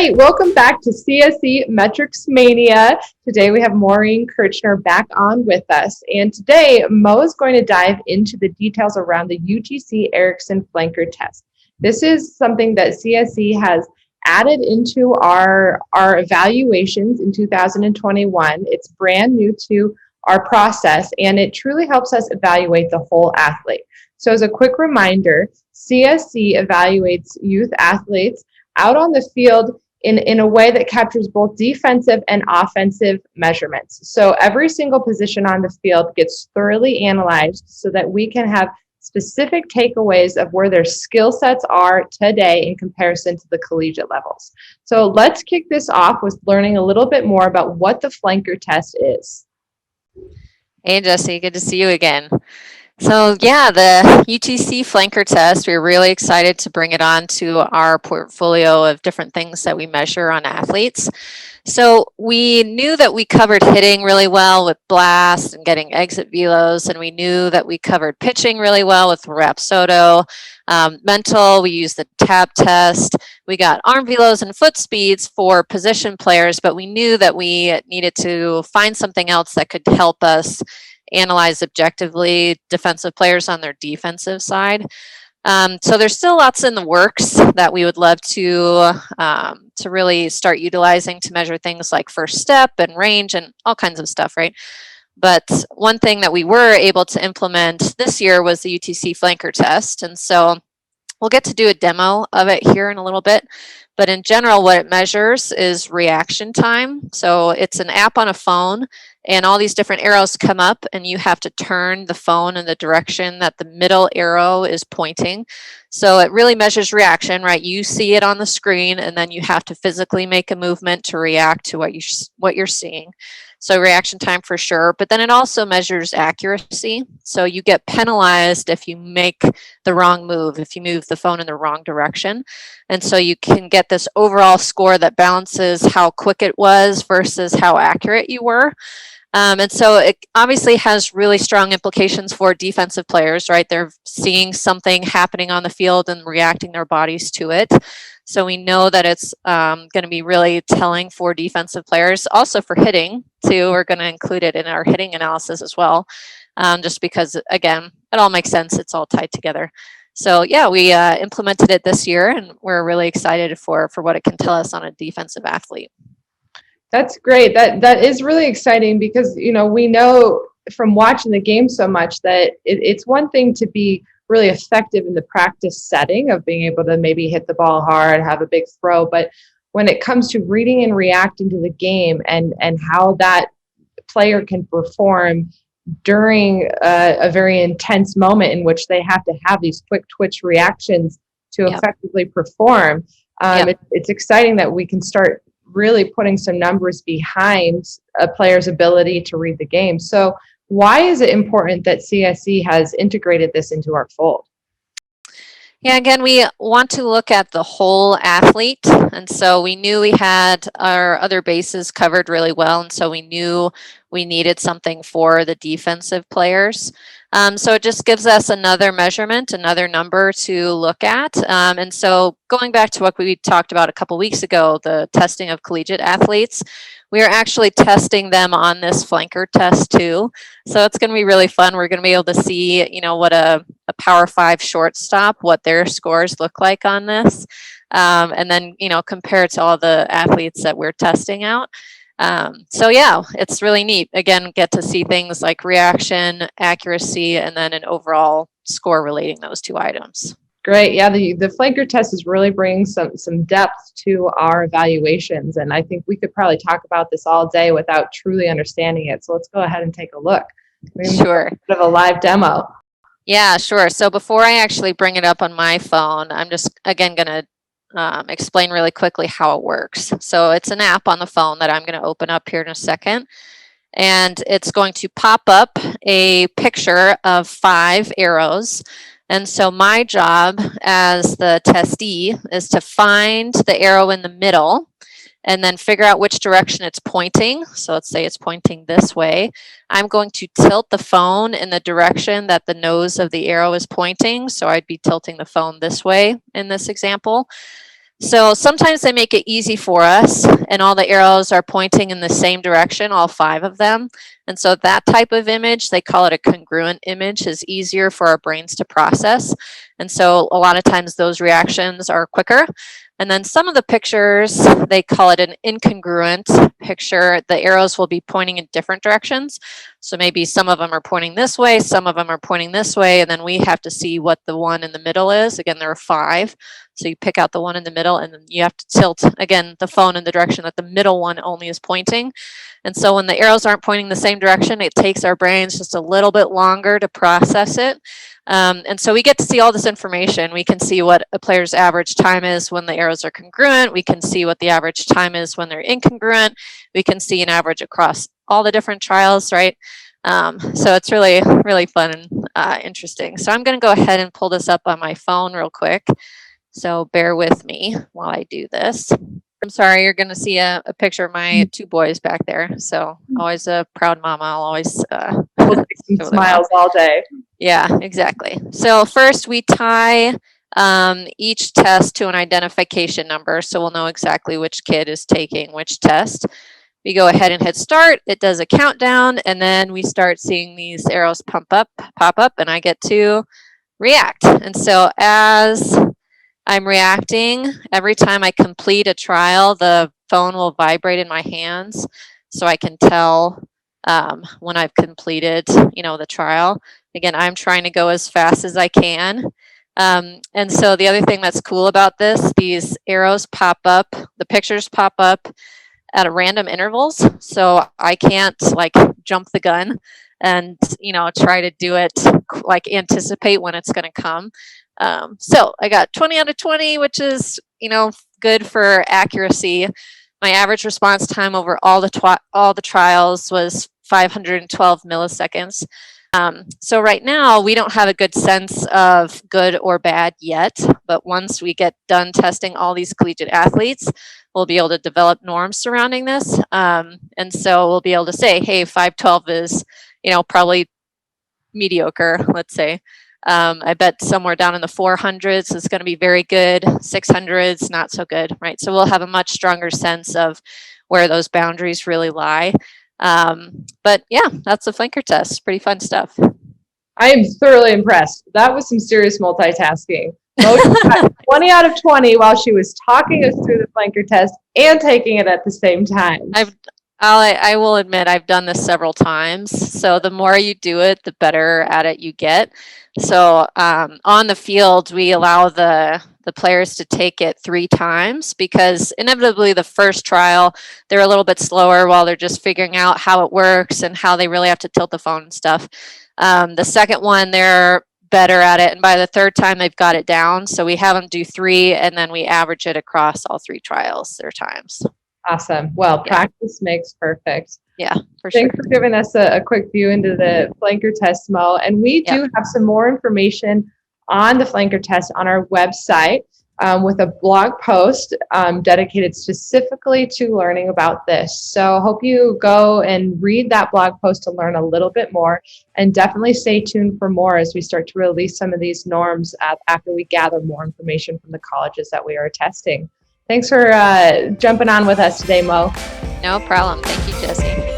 right, welcome back to CSE Metrics Mania. Today we have Maureen Kirchner back on with us. And today Mo is going to dive into the details around the UTC Eriksen Flanker Test. This is something that CSE has added into our evaluations in 2021. It's brand new to our process, and it truly helps us evaluate the whole athlete. So as a quick reminder, CSE evaluates youth athletes out on the field in a way that captures both defensive and offensive measurements. So every single position on the field gets thoroughly analyzed so that we can have specific takeaways of where their skill sets are today in comparison to the collegiate levels. So let's kick this off with learning a little bit more about what the flanker test is. Hey, Jesse, good to see you again. So yeah, the UTC Flanker Test, we're really excited to bring it on to our portfolio of different things that we measure on athletes. So we knew that we covered hitting really well with blast and getting exit velos, and we knew that we covered pitching really well with Rapsodo. Mental, we used the TAB test. We got arm velos and foot speeds for position players, but we knew that we needed to find something else that could help us analyze objectively defensive players on their defensive side. So there's still lots in the works that we would love to really start utilizing to measure things like first step and range and all kinds of stuff, right? But one thing that we were able to implement this year was the UTC Flanker Test. And so we'll get to do a demo of it here in a little bit. But in general, what it measures is reaction time. So it's an app on a phone, and all these different arrows come up, and you have to turn the phone in the direction that the middle arrow is pointing. So it really measures reaction, right? You see it on the screen, and then you have to physically make a movement to react to what you're seeing. So reaction time for sure, but then it also measures accuracy. So you get penalized if you make the wrong move, if you move the phone in the wrong direction. And so you can get this overall score that balances how quick it was versus how accurate you were. And so it obviously has really strong implications for defensive players, right? They're seeing something happening on the field and reacting their bodies to it. So we know that it's going to be really telling for defensive players. Also for hitting, too, we're going to include it in our hitting analysis as well, just because, again, it all makes sense. It's all tied together. So yeah, we implemented it this year, and we're really excited for what it can tell us on a defensive athlete. That's great. That is really exciting because, you know, we know from watching the game so much that it's one thing to be really effective in the practice setting of being able to maybe hit the ball hard, have a big throw. But when it comes to reading and reacting to the game and how that player can perform during a very intense moment in which they have to have these quick twitch reactions to effectively perform, it's exciting that we can start really putting some numbers behind a player's ability to read the game. So why is it important that CSE has integrated this into our fold? Yeah, again, we want to look at the whole athlete. And so we knew we had our other bases covered really well. And so we knew we needed something for the defensive players. So it just gives us another measurement, another number to look at. And so going back to what we talked about a couple weeks ago, the testing of collegiate athletes, we are actually testing them on this flanker test too. So it's going to be really fun. We're going to be able to see, you know, what a Power 5 shortstop, what their scores look like on this. And then, you know, compare it to all the athletes that we're testing out. So yeah, it's really neat. Again, get to see things like reaction, accuracy, and then an overall score relating those two items. Great. Yeah, the flanker test is really bringing some depth to our evaluations. And I think we could probably talk about this all day without truly understanding it. So let's go ahead and take a look. Sure. A bit of a live demo. Yeah, sure. So before I actually bring it up on my phone, I'm just, again, going to explain really quickly how it works. So it's an app on the phone that I'm going to open up here in a second. And it's going to pop up a picture of 5 arrows. And so my job as the testee is to find the arrow in the middle and then figure out which direction it's pointing. So let's say it's pointing this way. I'm going to tilt the phone in the direction that the nose of the arrow is pointing. So I'd be tilting the phone this way in this example. So sometimes they make it easy for us, and all the arrows are pointing in the same direction, all 5 of them. And so that type of image, they call it a congruent image, is easier for our brains to process. And so a lot of times those reactions are quicker. And then some of the pictures, they call it an incongruent picture. The arrows will be pointing in different directions. So maybe some of them are pointing this way, some of them are pointing this way, and then we have to see what the one in the middle is. Again, there are 5. So you pick out the one in the middle, and then you have to tilt, again, the phone in the direction that the middle one only is pointing. And so when the arrows aren't pointing the same direction, it takes our brains just a little bit longer to process it. And so we get to see all this information. We can see what a player's average time is when the arrows are congruent. We can see what the average time is when they're incongruent. We can see an average across all the different trials, right? So it's really, really fun and interesting. So I'm going to go ahead and pull this up on my phone real quick. So bear with me while I do this. I'm sorry, you're going to see a picture of my 2 boys back there. So always a proud mama. I'll always smiles all day. Yeah, exactly. So first we tie each test to an identification number, so we'll know exactly which kid is taking which test. We go ahead and hit start. It does a countdown, and then we start seeing these arrows pop up, and I get to react. And so as I'm reacting, every time I complete a trial, the phone will vibrate in my hands, so I can tell when I've completed, the trial. Again, I'm trying to go as fast as I can. And so the other thing that's cool about this, these arrows pop up, the pictures pop up at random intervals. So I can't jump the gun and, try to do it, anticipate when it's going to come. So I got 20 out of 20, which is, good for accuracy. My average response time over all the trials was 512 milliseconds. So right now we don't have a good sense of good or bad yet, but once we get done testing all these collegiate athletes, we'll be able to develop norms surrounding this. And so we'll be able to say, hey, 512 is, probably mediocre, let's say. I bet somewhere down in the 400s is going to be very good, 600s not so good, right? So we'll have a much stronger sense of where those boundaries really lie. But yeah, that's the flanker test. Pretty fun stuff. I am thoroughly impressed. That was some serious multitasking. Mo got 20 out of 20 while she was talking us through the flanker test and taking it at the same time. I will admit I've done this several times. So the more you do it, the better at it you get. So on the field, we allow the players to take it 3 times because inevitably the first trial, they're a little bit slower while they're just figuring out how it works and how they really have to tilt the phone and stuff. The second one, they're better at it. And by the third time, they've got it down. So we have them do 3 and then we average it across all 3 trials, their times. Awesome. Well, practice makes perfect. Yeah, for sure. Thanks for giving us a quick view into the flanker test, Mo. And we do have some more information on the flanker test on our website with a blog post dedicated specifically to learning about this. So hope you go and read that blog post to learn a little bit more, and definitely stay tuned for more as we start to release some of these norms after we gather more information from the colleges that we are testing. Thanks for jumping on with us today, Mo. No problem. Thank you, Jesse.